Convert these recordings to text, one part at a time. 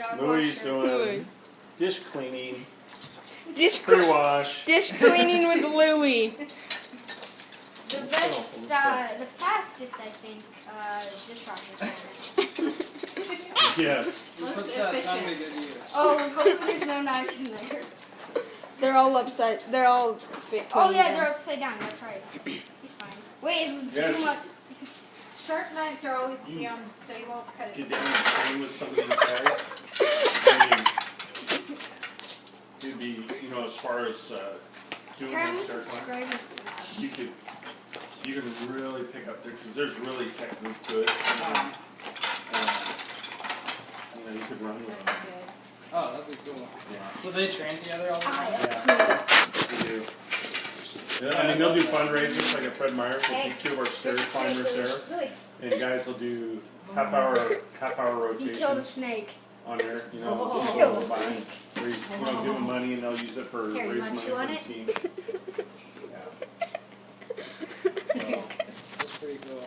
dog Louie's washer. doing dish cleaning, Dish pre-wash. cleaning with Louie. The best, the fastest, I think, dishwasher. Yes. What's that time to good use? Oh, hopefully there's no knives in there. They're all upside. They're all fit. Oh yeah, they're upside down. That's right. He's fine. Wait, is Yes. too much? Sharp knives are always down, so you won't cut Get it. down and train with some of these guys. It'd be, as far as doing How many this start line, subscribers do you have? you can really pick up there because there's really technique to it. You could run with them. Oh, that'd be cool. Yeah. So they train together all the time? Yeah, they do. Yeah, they'll do fundraisers like at Fred Meyer's. We'll take 2 of our stair climbers there, and guys will do half hour He killed a rotations snake. on there. People Killed a will buy, give them money, and they'll use it for Here, raise munch money you on for the it? team. That's pretty cool.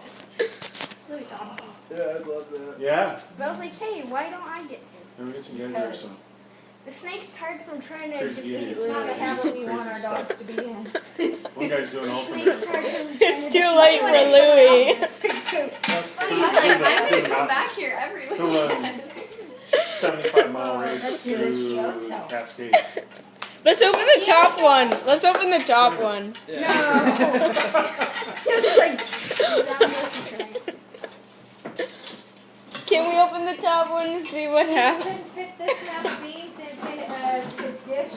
Louie's awesome. Yeah, I'd love that. Yeah, But I was like, hey, why don't I get to? and we get some guys there. Some The snake's tired from trying to Crazy defeat idiots. Louie. Not a habit we want our dogs to be in. one guy's doing The ultimate. snake's tired from It's too late for Louie. That's He's pretty like, I always come back here every weekend. 75-mile race that's to delicioso. Cascade. Let's open the top one. Let's open the top one. Yeah. He was like, down there. Can we open the top one and see what happens? Couldn't fit this amount of beans into his dish.